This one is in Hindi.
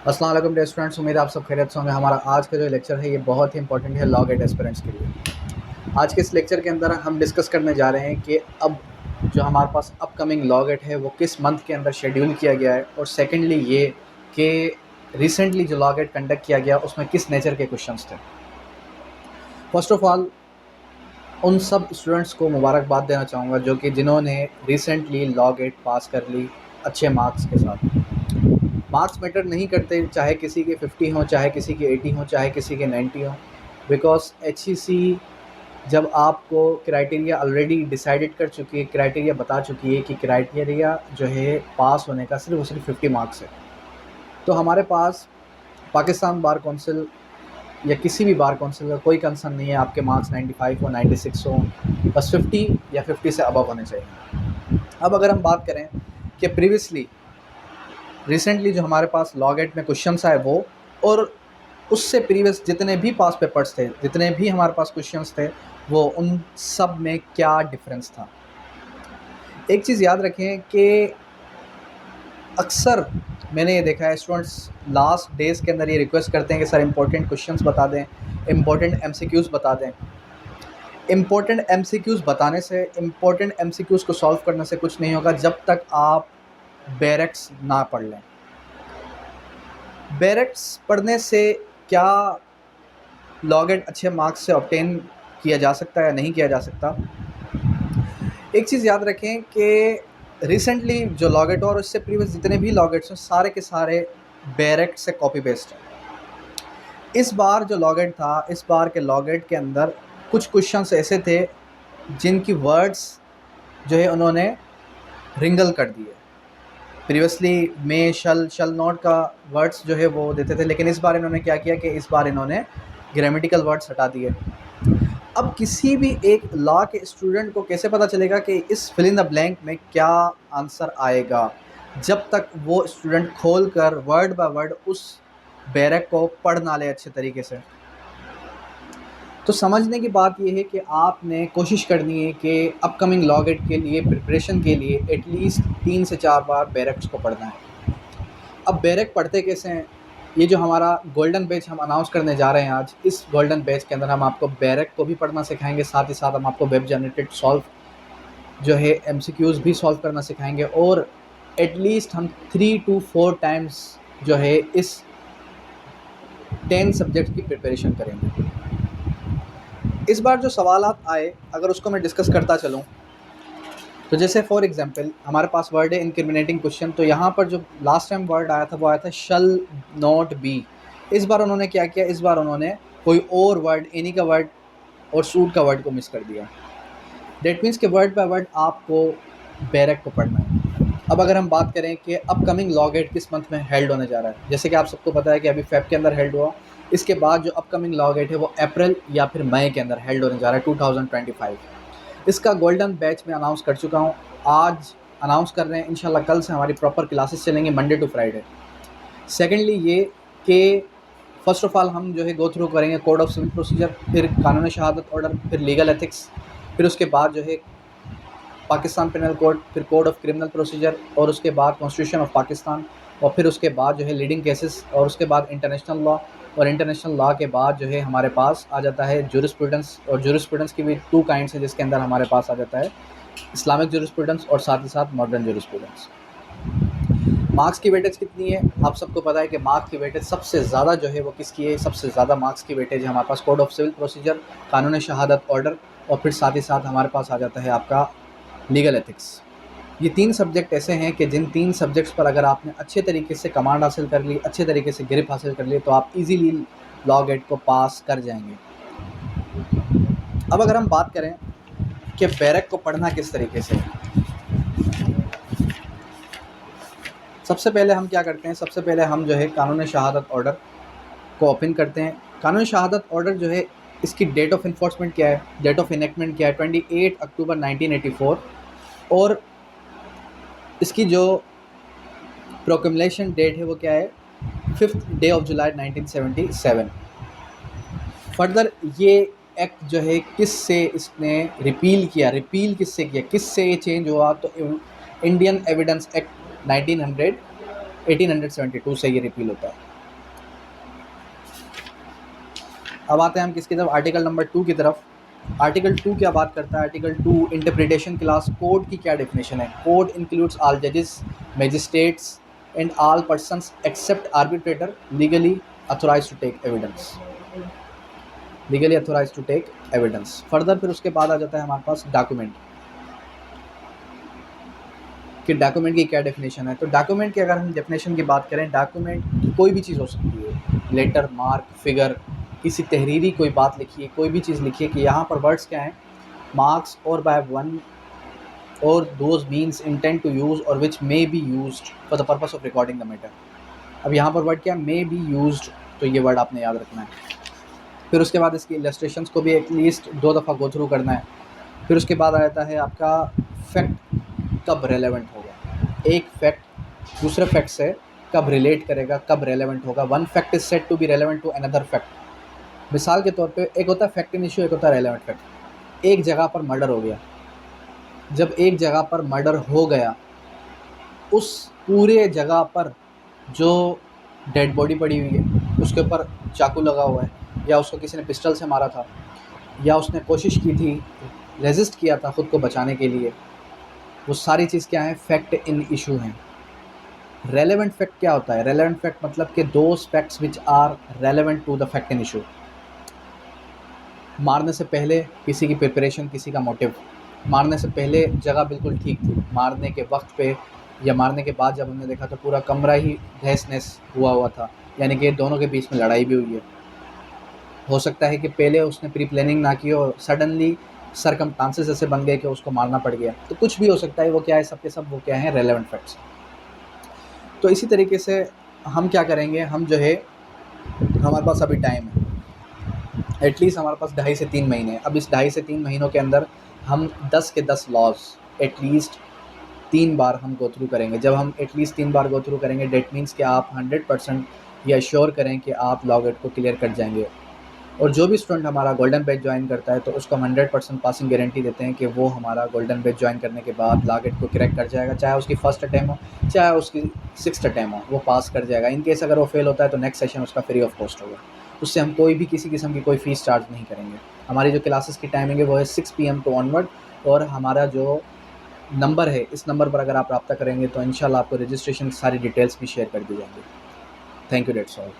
अस्सलाम वालेकुम डियर स्टूडेंट्स, उम्मीद है आप सब खैरियत से होंगे। हमारा आज का जो लेक्चर है ये बहुत ही इंपॉर्टेंट है लॉ गेट एस्पिरेंट्स के लिए। आज के इस लेक्चर के अंदर हम डिस्कस करने जा रहे हैं कि अब जो हमारे पास अपकमिंग लॉ गेट है वो किस मंथ के अंदर शेड्यूल किया गया है, और सेकेंडली ये कि रिसेंटली जो लॉ गेट कंडक्ट किया गया उसमें किस नेचर के क्वेश्चंस थे। फर्स्ट ऑफ ऑल उन सब स्टूडेंट्स को मुबारकबाद देना चाहूँगा जो कि जिन्होंने रिसेंटली लॉ गेट पास कर ली अच्छे मार्क्स के साथ। मार्क्स मैटर नहीं करते, चाहे किसी के 50 हों, चाहे किसी के 80 हों, चाहे किसी के 90 हों, बिकॉज HEC जब आपको क्राइटेरिया ऑलरेडी डिसाइडेड कर चुकी है, क्राइटेरिया बता चुकी है कि क्राइटेरिया जो है पास होने का सिर्फ और सिर्फ 50 मार्क्स है। तो हमारे पास पाकिस्तान बार काउंसिल या किसी भी बार काउंसिल का कोई कंसर्न नहीं है आपके मार्क्स 95 हो, 96 हो, बस 50 या 50 से अबव होने चाहिए। अब अगर हम बात करें कि प्रीवियसली रिसेंटली जो हमारे पास लॉ गेट में क्वेश्चंस आए वो, और उससे प्रीवियस जितने भी पास पेपर्स थे, जितने भी हमारे पास क्वेश्चंस थे, वो उन सब में क्या डिफरेंस था। एक चीज़ याद रखें कि अक्सर मैंने ये देखा है स्टूडेंट्स लास्ट डेज़ के अंदर ये रिक्वेस्ट करते हैं कि सर इंपॉर्टेंट क्वेश्चंस बता दें, इंपॉर्टेंट MCQs बता दें। इंपॉर्टेंट MCQs बताने से, इंपॉर्टेंट MCQs को सॉल्व करने से कुछ नहीं होगा जब तक आप बैरेक्स ना पढ़ लें। बैरेक्स पढ़ने से क्या लॉ गेट अच्छे मार्क्स से ऑब्टेन किया जा सकता है या नहीं किया जा सकता। एक चीज़ याद रखें कि रिसेंटली जो लॉ गेट और उससे प्रीवियस जितने भी लॉ गेट्स हैं सारे के सारे बैरेक्ट से कॉपी पेस्ट हैं। इस बार जो लॉ गेट था, इस बार के लॉ गेट के अंदर कुछ क्वेश्चंस ऐसे थे जिनकी वर्ड्स जो है उन्होंने रिंगल कर दिए। प्रीवियसली में शल नॉट का वर्ड्स जो है वो देते थे, लेकिन इस बार इन्होंने क्या किया कि इस बार इन्होंने ग्रामेटिकल वर्ड्स हटा दिए। अब किसी भी एक लॉ के स्टूडेंट को कैसे पता चलेगा कि इस फिल इन द ब्लैंक में क्या आंसर आएगा, जब तक वो स्टूडेंट खोल कर वर्ड बाय वर्ड उस बैरक को पढ़ ना ले अच्छे तरीके से। तो समझने की बात यह है कि आपने कोशिश करनी है कि अपकमिंग लॉ गेट के लिए प्रिपरेशन के लिए एटलीस्ट 3 से 4 बार बैरक्स को पढ़ना है। अब बैरक पढ़ते कैसे हैं, ये जो हमारा गोल्डन बैच हम अनाउंस करने जा रहे हैं आज, इस गोल्डन बैच के अंदर हम आपको बैरक को भी पढ़ना सिखाएंगे, साथ ही साथ हम आपको वेब जनरेटेड सॉल्व जो है MCQs भी सॉल्व करना सिखाएंगे, और एटलीस्ट हम 3 to 4 टाइम्स जो है इस 10 सब्जेक्ट की प्रिपरेशन करेंगे। इस बार जो सवालात आए अगर उसको मैं डिस्कस करता चलूँ तो जैसे फॉर एग्जांपल हमारे पास वर्ड है इनक्रिमिनेटिंग क्वेश्चन, तो यहाँ पर जो लास्ट टाइम वर्ड आया था वो आया था शल नॉट बी। इस बार उन्होंने क्या किया, इस बार उन्होंने कोई और वर्ड, एनी का वर्ड और सूट का वर्ड को मिस कर दिया। डेट मीन्स के वर्ड बाय वर्ड आपको बैरक को पढ़ना है। अब अगर हम बात करें कि अपकमिंग लॉ गेट किस मंथ में हेल्ड होने जा रहा है, जैसे कि आप सबको पता है कि अभी फेब के अंदर हेल्ड हुआ, इसके बाद जो अपकमिंग लॉ गेट है वो अप्रैल या फिर मई के अंदर हेल्ड होने जा रहा है 2025। इसका गोल्डन बैच में अनाउंस कर चुका हूँ, आज अनाउंस कर रहे हैं, इंशाल्लाह कल से हमारी प्रॉपर क्लासेस चलेंगे मंडे टू फ्राइडे। सेकेंडली ये कि फ़र्स्ट ऑफ ऑल हम जो है गो थ्रू करेंगे कोड ऑफ सिविल प्रोसीजर, फिर कानून शहादत ऑर्डर, फिर लीगल एथिक्स, फिर उसके बाद जो है पाकिस्तान पेनल कोड, फिर कोड ऑफ क्रिमिनल प्रोसीजर, और उसके बाद कॉन्स्टिट्यूशन ऑफ पाकिस्तान, और फिर उसके बाद जो है लीडिंग केसेस, और उसके बाद इंटरनेशनल लॉ, और इंटरनेशनल लॉ के बाद जो है हमारे पास आ जाता है जूरिस्प्रूडेंस, और जूरिस्प्रूडेंस की भी 2 काइंड्स है जिसके अंदर हमारे पास आ जाता है इस्लामिक जूरिस्प्रूडेंस और साथ ही साथ मॉडर्न जूरिस्प्रूडेंस। मार्क्स की वेटेज कितनी है आप सबको पता है कि मार्क्स की वेटेज सबसे ज़्यादा जो है वो किसकी है, सबसे ज़्यादा मार्क्स की वेटेज है हमारे पास कोड ऑफ सिविल प्रोसीजर, कानून शहादत ऑर्डर, और फिर साथ ही साथ हमारे पास आ जाता है आपका लीगल एथिक्स। ये 3 सब्जेक्ट ऐसे हैं कि जिन 3 सब्जेक्ट्स पर अगर आपने अच्छे तरीके से कमांड हासिल कर ली, अच्छे तरीके से ग्रिप हासिल कर ली, तो आप इजीली लॉ गेट को पास कर जाएंगे। अब अगर हम बात करें कि बैरक को पढ़ना किस तरीके से, सबसे पहले हम क्या करते हैं, सबसे पहले हम जो है कानून शहादत ऑर्डर को ओपन करते हैं। कानून शहादत ऑर्डर जो है इसकी डेट ऑफ इन्फोर्समेंट क्या है, डेट ऑफ इनेक्टमेंट क्या है, 28 अक्टूबर 1984, और इसकी जो प्रोक्लेमेशन डेट है वो क्या है, 5th day of July 1977। Further ये एक्ट जो है किससे इसने रिपील किया, रिपील किससे किया, किससे ये चेंज हुआ, तो इंडियन एविडेंस एक्ट 1872 से ये रिपील होता है। अब आते हैं हम किसकी तरफ, आर्टिकल नंबर 2 की तरफ। आर्टिकल 2 क्या बात करता है? Article 2 interpretation class. कोड की क्या डेफिनेशन है? कोड इंक्लूड्स ऑल जजेस, magistrates and all persons except arbitrator legally authorise to take evidence. Legally authorise to take evidence. Further फिर उसके बाद आ जाता है हमारे पास डॉक्यूमेंट, कि डॉक्यूमेंट की क्या डेफिनेशन है। तो डॉक्यूमेंट की अगर हम डेफिनेशन की बात करें, डॉक्यूमेंट कोई भी चीज़ हो सकती है, लेटर, मार्क, फिगर, किसी तहरीरी कोई बात लिखी है, कोई भी चीज़ लिखी है, कि यहाँ पर वर्ड्स क्या हैं, मार्क्स और बाय वन और those means intend to use और which may be used for the purpose of recording the matter. अब यहाँ पर वर्ड क्या है, मे बी यूज्ड, तो ये वर्ड आपने याद रखना है। फिर उसके बाद इसकी इलस्ट्रेशंस को भी एटलीस्ट 2 दफ़ा गो थ्रू करना है। फिर उसके बाद आ जाता है आपका फैक्ट कब रेलेवेंट होगा, एक फैक्ट दूसरे फैक्ट से कब रिलेट करेगा, कब रेलेवेंट होगा। One fact is set to be relevant to another fact. मिसाल के तौर पे एक होता है फैक्ट इन इशू, एक होता है रेलेवेंट फैक्ट। एक जगह पर मर्डर हो गया, जब एक जगह पर मर्डर हो गया, उस पूरे जगह पर जो डेड बॉडी पड़ी हुई है, उसके ऊपर चाकू लगा हुआ है, या उसको किसी ने पिस्टल से मारा था, या उसने कोशिश की थी, रेजिस्ट किया था ख़ुद को बचाने के लिए, वो सारी चीज़ क्या है, फैक्ट इन इशू हैं। रेलेवेंट फैक्ट क्या होता है? रेलेवेंट फैक्ट मतलब कि those facts which are relevant to the fact in issue. मारने से पहले किसी की प्रिपरेशन, किसी का मोटिव, मारने से पहले जगह बिल्कुल ठीक थी, मारने के वक्त पे या मारने के बाद जब हमने देखा तो पूरा कमरा ही तहस नहस हुआ था, यानी कि दोनों के बीच में लड़ाई भी हुई है। हो सकता है कि पहले उसने प्री प्लानिंग ना की और सडनली सरकमस्टांसेस ऐसे बन गए कि उसको मारना पड़ गया, तो कुछ भी हो सकता है। वो क्या है, सब के सब वो क्या है, रेलेवेंट फैक्ट्स। तो इसी तरीके से हम क्या करेंगे, हम जो है, हमारे पास अभी टाइम है, एटलीस्ट हमारे पास 2.5 से 3 महीने। अब इस 2.5 से 3 महीनों के अंदर हम 10 के 10 लॉज एटलीस्ट 3 बार हम गो थ्रू करेंगे। जब हम एटलीस्ट 3 बार गो थ्रू करेंगे, डेट मीन्स कि आप 100% ये अश्योर करें कि आप लॉ गेट को क्लियर कर जाएंगे। और जो भी स्टूडेंट हमारा गोल्डन बैच ज्वाइन करता है, तो उसको हम 100% पासिंग गारंटी देते हैं कि वो हमारा गोल्डन बैच ज्वाइन करने के बाद लॉ गेट को क्रैक कर जाएगा। चाहे उसकी फर्स्ट अटैम्प्ट हो, चाहे उसकी 6th अटैम्प्ट हो, वो पास कर जाएगा। इन केस अगर वो फेल होता है तो नेक्स्ट सेशन उसका फ्री ऑफ कॉस्ट होगा। उससे हम कोई भी किसी किस्म की कोई फ़ीस चार्ज नहीं करेंगे। हमारी जो क्लासेस की टाइमिंग है वो है 6 PM टू ऑनवर्ड। और हमारा जो नंबर है, इस नंबर पर अगर आप रब्ता करेंगे तो इंशाल्लाह आपको रजिस्ट्रेशन की सारी डिटेल्स भी शेयर कर दी जाएंगी। Thank you, that's all.